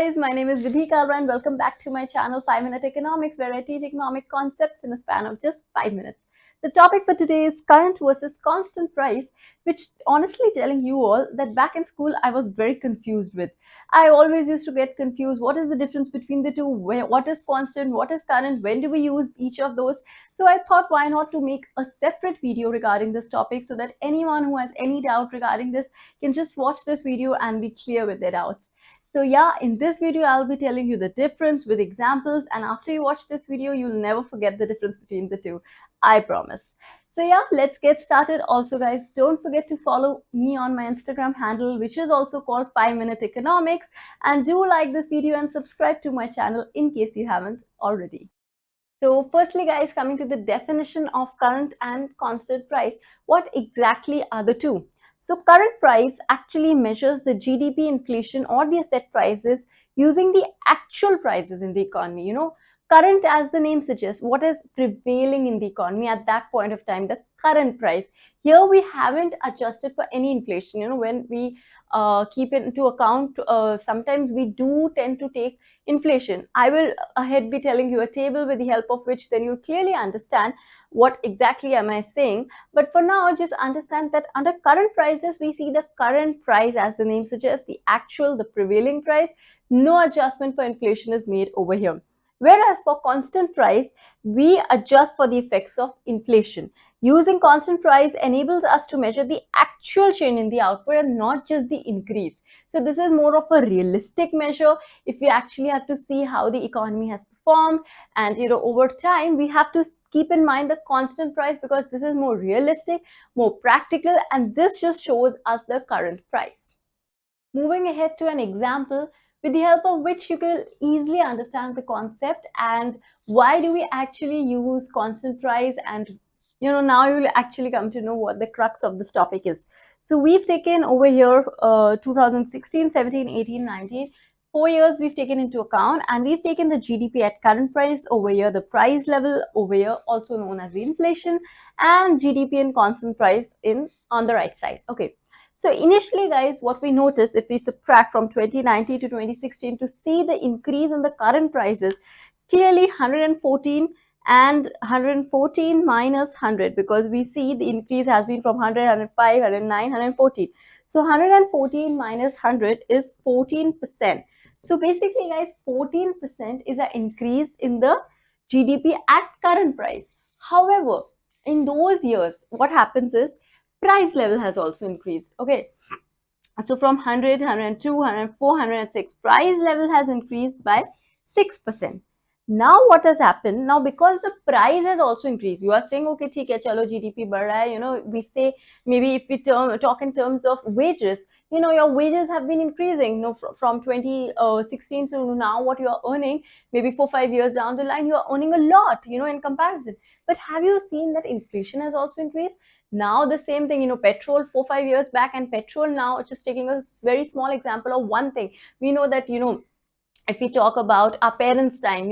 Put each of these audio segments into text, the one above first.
guys, my name is Vidhi Kalra and welcome back to my channel 5 Minute Economics, where I teach economic concepts in a span of just 5 minutes. The topic for today is current versus constant price, which honestly telling you all that back in school I was very confused with. I always used to get confused. What is the difference between the two? What is constant? What is current? When do we use each of those? So I thought why not to make a separate video regarding this topic so that anyone who has any doubt regarding this can just watch this video and be clear with their doubts. So yeah, in this video, I'll be telling you the difference with examples, and after you watch this video, you'll never forget the difference between the two. I promise. So yeah, let's get started. Also, guys, don't forget to follow me on my Instagram handle, which is also called 5 Minute Economics, and do like this video and subscribe to my channel in case you haven't already. So firstly, guys, coming to the definition of current and constant price, what exactly are the two? So current price actually measures the GDP inflation or the asset prices using the actual prices in the economy. Current, as the name suggests, what is prevailing in the economy at that point of time, the current price. Here we haven't adjusted for any inflation. When we keep it into account, sometimes we do tend to take inflation. I will ahead be telling you a table with the help of which then you'll clearly understand what exactly am I saying. But for now, just understand that under current prices, we see the current price, as the name suggests, the actual, the prevailing price. No adjustment for inflation is made over here. Whereas for constant price, we adjust for the effects of inflation. Using constant price enables us to measure the actual change in the output and not just the increase. So this is more of a realistic measure. If we actually have to see how the economy has performed, and over time, we have to keep in mind the constant price because this is more realistic, more practical, and this just shows us the current price. Moving ahead to an example with the help of which you can easily understand the concept and why do we actually use constant price, and now you will actually come to know what the crux of this topic is. So we've taken over here 2016, 17, 18, 19, 4 years we've taken into account, and we've taken the GDP at current price over here, the price level over here, also known as the inflation, and GDP in constant price in on the right side. Okay. So initially, guys, what we notice if we subtract from 2019 to 2016 to see the increase in the current prices, clearly 114 and 114 minus 100, because we see the increase has been from 100, 105, 109, 114. So 114 minus 100 is 14%. So basically, guys, 14% is an increase in the GDP at current price. However, in those years, what happens is price level has also increased. Okay, so from 100, 102, 104, 106, price level has increased by 6%. Now what has happened? Now because the price has also increased, you are saying, okay, theek hai, chalo GDP बढ़ रहा है, we say, maybe if we talk in terms of wages, your wages have been increasing, from 2016 to now, what you are earning, maybe 4-5 years down the line, you are earning a lot, in comparison. But have you seen that inflation has also increased? Now the same thing, petrol 4-5 years back and petrol now, just taking a very small example of one thing, we know that if we talk about our parents' time,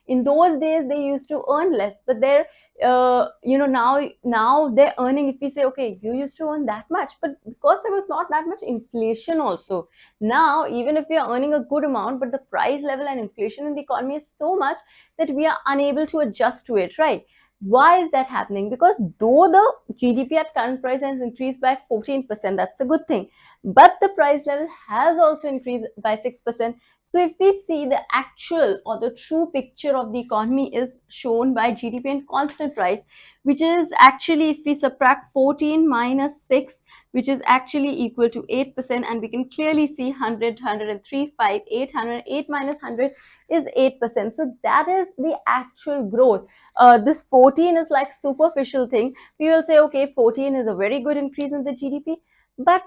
in those days they used to earn less, but they're now they're earning. If we say, okay, you used to earn that much, but because there was not that much inflation also, now even if we are earning a good amount, but the price level and inflation in the economy is so much that we are unable to adjust to it, right? Why is that happening? Because though the GDP at current price has increased by 14%, that's a good thing, but the price level has also increased by 6%. So if we see the actual or the true picture of the economy is shown by GDP and constant price, which is actually, if we subtract 14 minus 6, which is actually equal to 8%, and we can clearly see 100, 103, 5, 800, 8 minus 100 is 8%. So that is the actual growth. This 14 is like superficial thing. We will say, okay, 14 is a very good increase in the GDP, but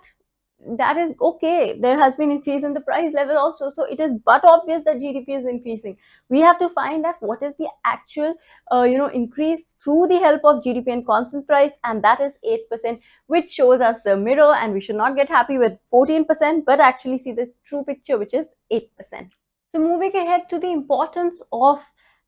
that is okay. There has been increase in the price level also, so it is but obvious that GDP is increasing. We have to find out what is the actual increase through the help of GDP and constant price, and that is 8%, which shows us the mirror, and we should not get happy with 14%, but actually see the true picture, which is 8%. So moving ahead to the importance of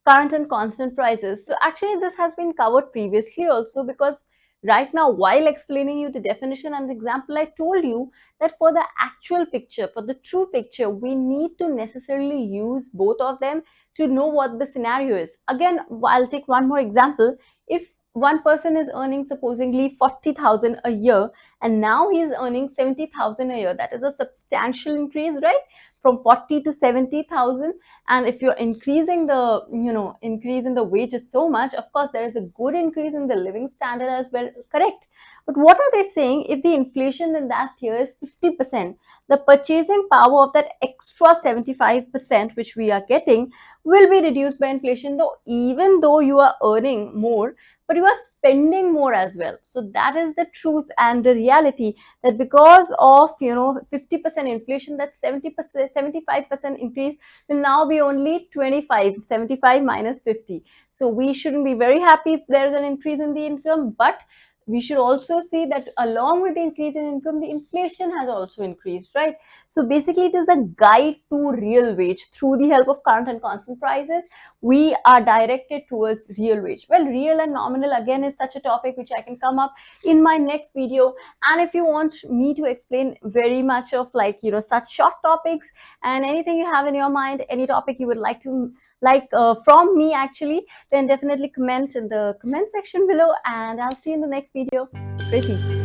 current and constant prices. So actually this has been covered previously also, because Right now, while explaining you the definition and the example, I told you that for the actual picture, for the true picture, we need to necessarily use both of them to know what the scenario is. Again, I'll take one more example. If one person is earning supposedly 40,000 a year and now he is earning 70,000 a year, that is a substantial increase, right? From 40 to 70,000. And if you're increasing the, increase in the wages so much, of course there is a good increase in the living standard as well, correct? But what are they saying? If the inflation in that year is 50%, the purchasing power of that extra 75% which we are getting will be reduced by inflation, though even though you are earning more, but you are spending more as well. So that is the truth and the reality, that because of 50% inflation, that 70% 75% increase will now be only 25, 75 minus 50. So we shouldn't be very happy if there is an increase in the income, but we should also see that along with the increase in income, the inflation has also increased, right? So basically, it is a guide to real wage. Through the help of current and constant prices, we are directed towards real wage. Well, real and nominal again is such a topic which I can come up in my next video. And if you want me to explain very much of such short topics, and anything you have in your mind, any topic you would like to from me actually, then definitely comment in the comment section below, and I'll see you in the next video. Pretty.